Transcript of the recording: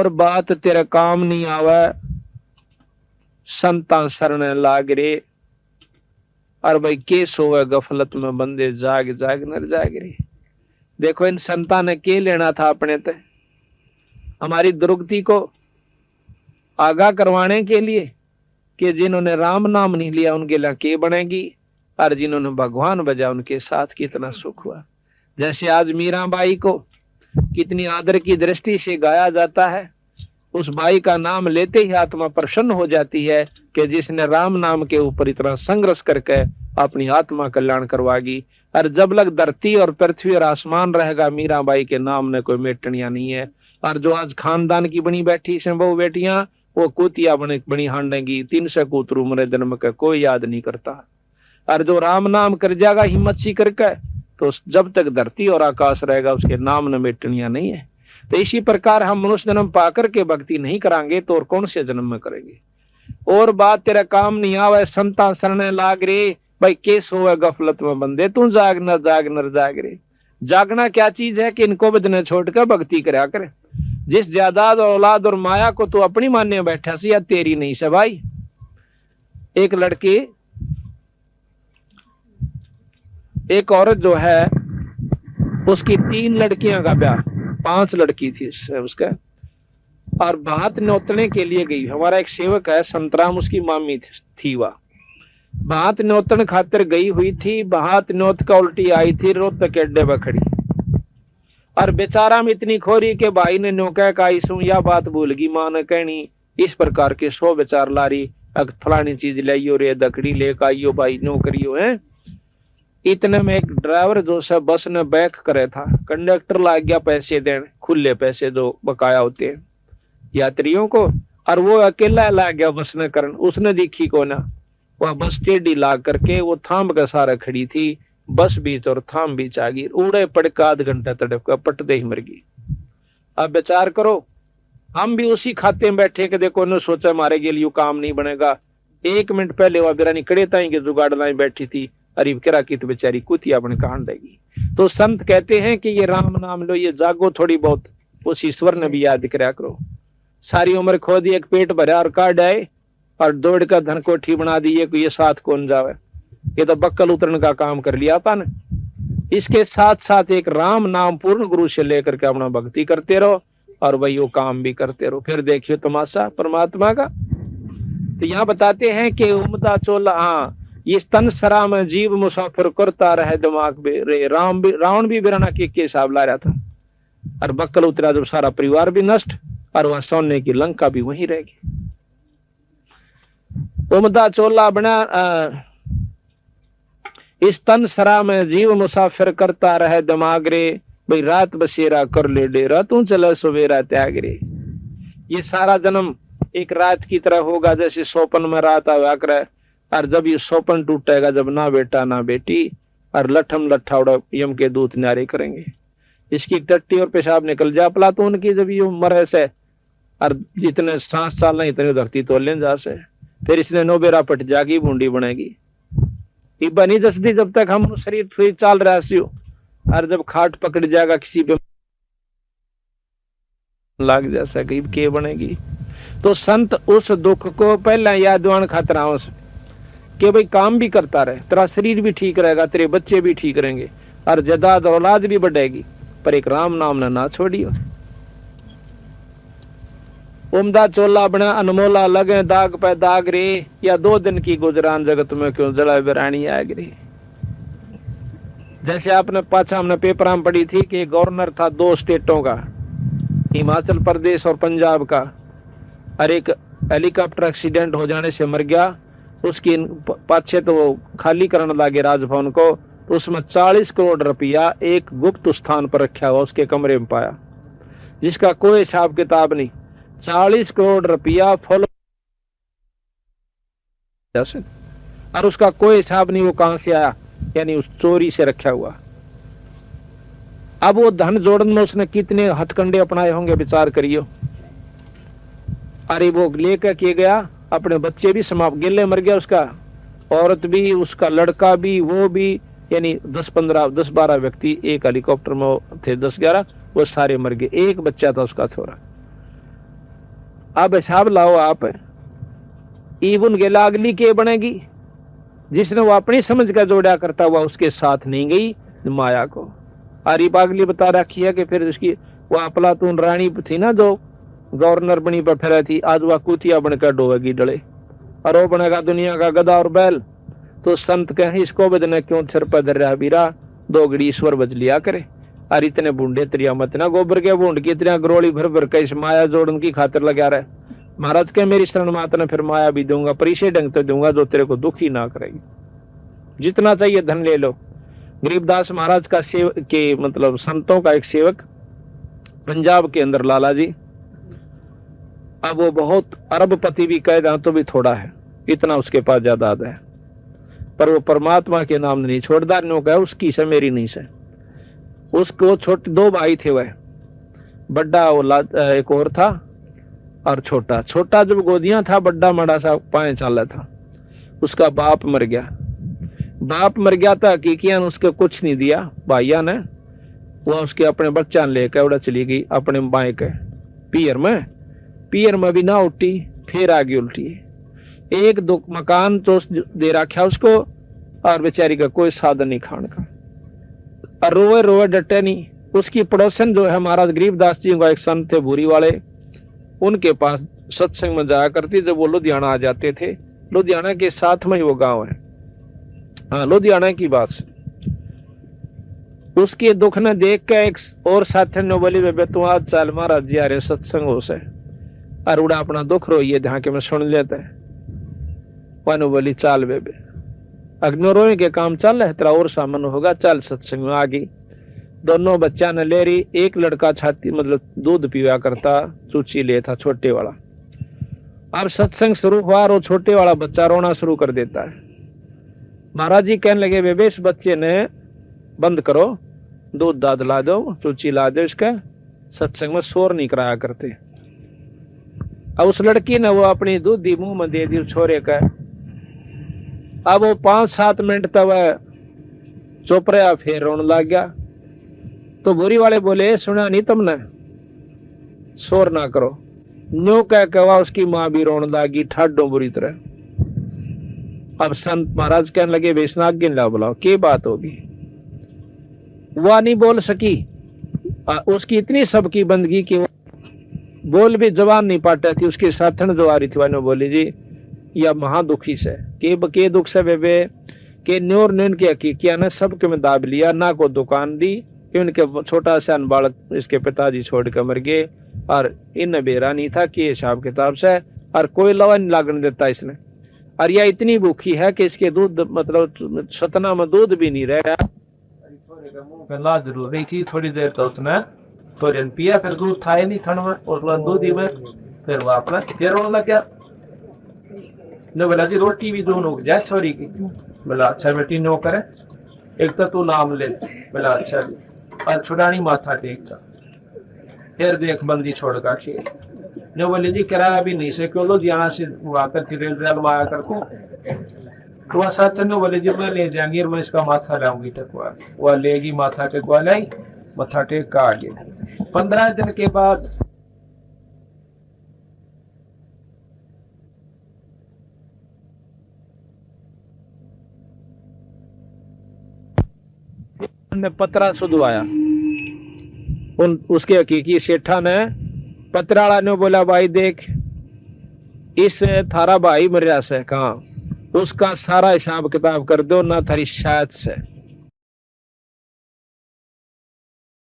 और बात तेरे काम नहीं आवे, संता शरण लाग रे। और भाई के सोवे गफलत में बंदे, जाग जाग नर जाग रे। देखो इन संता ने के लेना था अपने ते, हमारी दुर्गति को आगाह करवाने के लिए कि जिन्होंने राम नाम नहीं लिया उनके लिए के बनेगी, और जिन्होंने भगवान बजा उनके साथ कितना सुख हुआ। जैसे आज मीराबाई को कितनी आदर की दृष्टि से गाया जाता है, उस बाई का नाम लेते ही आत्मा प्रसन्न हो जाती है कि जिसने राम नाम के ऊपर इतना संघर्ष करके अपनी आत्मा कल्याण करवागी। और जब लग धरती और पृथ्वी और आसमान रहेगा, मीराबाई के नाम ने कोई मेटनिया नहीं है। और जो आज खानदान की बनी बैठी से बहु बेटियां, वो कुतिया बनी हांडेगी, 300 कूतर उम्र जन्म का कोई याद नहीं करता। और जो राम नाम कर जाएगा हिम्मत सी करके, तो जब तक धरती और आकाश रहेगा उसके नाम न मेटनिया नहीं है। तो इसी प्रकार हम मनुष्य जन्म पाकर के भक्ति नहीं करांगे तो और कौन से जन्म में करेंगे। और बात तेरा काम नहीं आवे, संता शरण लाग रे। भाई केस होवे गफलत में बंदे, तू जाग न जाग नर जाग रे। जागना क्या चीज है कि इनको बदने छोड़कर भक्ति करा करे। जिस जायदाद और औलाद और माया को तू अपनी मानने बैठा सी, या तेरी नहीं से भाई। एक लड़की, एक औरत जो है उसकी 3 लड़कियां का ब्याह, 5 लड़की थी उसका, और भात नोतने के लिए गई। हमारा एक सेवक है संतराम, उसकी मामी थी। वह भात नोतन खातिर गई हुई थी, भात नोत का उल्टी आई थी, रोहतक अड्डे पर खड़ी। और बेचारा में इतनी खोरी के भाई ने नौका का इसू या बात भूल गई, मां ने कहनी इस प्रकार के 100 बेचार लारी, फलानी चीज लाइयो रे, दकड़ी लेकर आइयो भाई, नौकरियो है। इतने में एक ड्राइवर जो सब बस ने बैक करे था, कंडक्टर लाग गया पैसे देने, खुले पैसे जो बकाया होते हैं यात्रियों को, और वो अकेला लाग गया बस ने करन। उसने देखी को ना, वह बस टेढ़ी लाग करके वो थाम का सारा खड़ी थी, बस बीच और थाम बीच आ गई। उड़े पड़का आध घंटा तड़प का पटदे ही मर गई। अब विचार करो, हम भी उसी खाते में बैठे के देखो ने सोचा हमारे के लिए काम नहीं बनेगा। 1 मिनट पहले वह बिरानी कड़े ताई के जुगाड़ लाई बैठी थी, अरीब करा की तो बेचारी कुतिया बन कांड देगी। तो संत कहते हैं कि ये राम नाम लो, ये जागो थोड़ी बहुत, उस ईश्वर ने भी याद कराया करो। सारी उम्र खो दी, एक पेट भरा और काट आए और दौड़ कर धन कोठी बना दी, ये साथ कौन जावे। ये तो बक्कल उतरने का काम कर लिया था ना। इसके साथ साथ एक राम नाम पूर्ण गुरु से लेकर के अपना भक्ति करते रहो और वही वो काम भी करते रहो, फिर देखियो तमाशा परमात्मा का। तो यहाँ बताते हैं कि उमदा चोला, हाँ, ये तन सरा में जीव मुसाफिर करता रहे दिमाग में रे। रावण भी बिराना के हिसाब ला रहा था, और बक्कल उतरा जब सारा परिवार भी नष्ट, और वहां सोने की लंका भी वहीं रह गई। उमदा चोला बना, इस तन सरा में जीव मुसाफिर करता रहे दिमाग रे। भाई रात बसेरा कर ले डेरा, तू चले सवेरा त्याग रे। ये सारा जन्म एक रात की तरह होगा, जैसे सोपन में रात आया करे, और जब ये सोपन टूटेगा, जब ना बेटा ना बेटी, और लठम लट्ठा उड़ा यम के दूत न्यारे करेंगे। इसकी टट्टी और पेशाब निकल जा पला तो उनकी, जब ये मरे से और जितने 7 साल नहीं इतने धरती तो लेन जा से, फिर इसने नोबेरा पट जागी बूंदी बनेगी। बनी दसदी जब तक हम शरीर फिर चाल रहा सी, और जब खाट पकड़ जाएगा किसी पे लाग जैसा कहीं के बनेगी। तो संत उस दुख को पहले याद दिवान खातराओं से कि भाई काम भी करता रहे, तेरा शरीर भी ठीक रहेगा, तेरे बच्चे भी ठीक रहेंगे, और जदाद औलाद भी बढ़ेगी, पर एक राम नाम ना छोड़ियो। उमदा चोला बना अनमोला लगे दाग पे दाग रे, या 2 दिन की गुजरान जगत में क्यों जला बिरानी आग रे। जैसे आपने पाछा हमने पेपर में पढ़ी थी कि गवर्नर था 2 स्टेटों का, हिमाचल प्रदेश और पंजाब का, और एक हेलीकॉप्टर एक्सीडेंट हो जाने से मर गया। उसकी पाछे तो वो खाली करने लगे राजभवन को, तो उसमें 40 करोड़ रुपया एक गुप्त स्थान पर रखा हुआ उसके कमरे में पाया, जिसका कोई हिसाब किताब नहीं। 40 करोड़ रुपया फॉलो, और उसका कोई हिसाब नहीं वो कहां से आया, यानी उस चोरी से रखा हुआ। अब वो धन जोड़न में उसने कितने हथकंडे अपनाए होंगे, विचार करियो। अरे वो लेकर के गया, अपने बच्चे भी समाप्त, गिले मर गया उसका, औरत भी, उसका लड़का भी, वो भी, यानी 10-12 व्यक्ति एक हेलीकॉप्टर में थे, 10-11, वो सारे मर गए। एक बच्चा था उसका थोड़ा। अब हिसाब लाओ आप, ईवन गेला अगली के बनेगी, जिसने वो अपनी समझ का जोड़ा करता हुआ उसके साथ नहीं गई माया को। आरी पागली बता रखी है कि फिर उसकी वो अफलातून रानी थी ना जो गवर्नर बनी पर फिर थी, आज वह कुतिया बनकर डोएगी डले और वो बनेगा दुनिया का गधा और बैल। तो संत कहे इसको बदने क्यों सिर पर धर रहा बीरा, दोगड़ी ईश्वर बज लिया करे। और इतने बूंदे त्रिया मत ना गोबर के बूंद की इतना गरोली भर भर के इस माया जोड़न की खातिर लगा रहे। महाराज के मेरी शरण मात ने फिर माया भी दूंगा, पर इसे ढंग तो दूंगा जो तेरे को दुखी ना करेगी। जितना चाहिए धन ले लो। गरीबदास महाराज का सेवक के मतलब संतों का एक सेवक पंजाब के अंदर लाला जी, अब वो बहुत अरबपति भी कह रहा तो भी थोड़ा है, इतना उसके पास जायदाद है, पर वो परमात्मा के नाम नहीं छोड़दार नो कहा उसकी से मेरी नहीं से। उसको छोटे दो भाई थे, वह बड़ा वो एक और था और छोटा। छोटा जब गोदियां था, बड़ा मड़ा सा पाए चाला था। उसका बाप मर गया। बाप मर गया था हकीकियान उसके कुछ नहीं दिया भाइया ने, वह उसके अपने बच्चा लेकर उड़ा चली गई अपने बाएं के पियर में भी ना उठी, फिर आगे उल्टी। एक दो मकान तो दे रखा उसको और बेचारी का कोई साधन नहीं खाने का, और रोए रोए डटे नहीं। उसकी पड़ोसन जो है महाराज गरीबदास जी का एक संत थे भूरी वाले, उनके पास सत्संग में जाया करती जब वो लुधियाना आ जाते थे। लुधियाना के साथ में ही वो गांव है, हाँ लुधियाना की बात से। उसके दुख ने देख के एक और साथी ने बोली बेबे तू आज चल महाराज जी आ रहे सत्संग हो से, और उड़ा अपना दुख रोइए जहाँ के मैं सुन लेते हैं। वानु बोली चाल बेबे, अग्नो रोए के काम चल रहा है तेरा और सामान होगा, चल सत्संग में आ गई। दोनों बच्चा ने ले रही, एक लड़का छाती मतलब दूध पिया करता, चूची ले था छोटे वाला। अब सत्संग शुरू हुआ और वो छोटे वाला बच्चा रोना शुरू कर देता है। महाराज जी कहने लगे बेबे इस बच्चे ने बंद करो, दूध दाद ला दो, चूची ला दो, इसका सत्संग में शोर नहीं कराया करते। अब उस लड़की ने वो अपनी दूधी मुंह में दे दी छोरे का। अब वो 5-7 मिनट तक वह चुप रहा, फिर रोने लग गया। तो बुरी वाले बोले सुना नहीं तुमने, शोर ना करो। न्यू कह के वह उसकी माँ भी रोने लगी ठाडो बुरी तरह। अब संत महाराज कहने लगे वैष्णव गिन ला बुलाओ, क्या बात होगी। वह नहीं बोल सकी, उसकी इतनी सबकी बंदगी कि वो बोल भी जवान नहीं पाता थी। उसकी साथन जो आ रही थी वह बोली जी या महादुखी से के दुख से बेबे के न्योर न्यून के हकीकिया ने सबके में दाब लिया, ना को दुकान दी, इनके छोटा सा बालक इसके पिताजी छोड़ कर मर गए, और इन बेरा नहीं था कि हिसाब किताब से, और कोई लवा नहीं लागने देता इसने। और यह इतनी भूखी है कि इसके दूध मतलब सतना में दूध भी नहीं रहा। ला जरूर रही थी थोड़ी देर तो उसने थोड़ी पिया, फिर दूध था ही नहीं थन में, और दूध ही में फिर वो अपना फिर रोने लग गया। ने बोला जी रोटी भी दोनों जय सॉरी की। बोला अच्छा बेटी नो करे, एक तो तू नाम ले। बोला अच्छा जी, और छुड़ानी माथा टेकता, फिर देख बंदी छोड़ का चाहिए। ने बोले जी किराया भी नहीं से क्यों लुधियाना से आकर के रेल आया करको। तो वह साथ ने बोले जी मैं ले जाएंगी और मैं इसका माथा लाऊंगी टकवा। वह लेगी माथा टेकवा लाई, माथा टेक का आगे। 15 दिन के बाद ने पतरा सुधवाया। उसके हकीकी सेठा ने पतराला ने बोला भाई देख इस थारा भाई मरिया से कहा, उसका सारा हिसाब किताब कर दो ना थारी शायद से।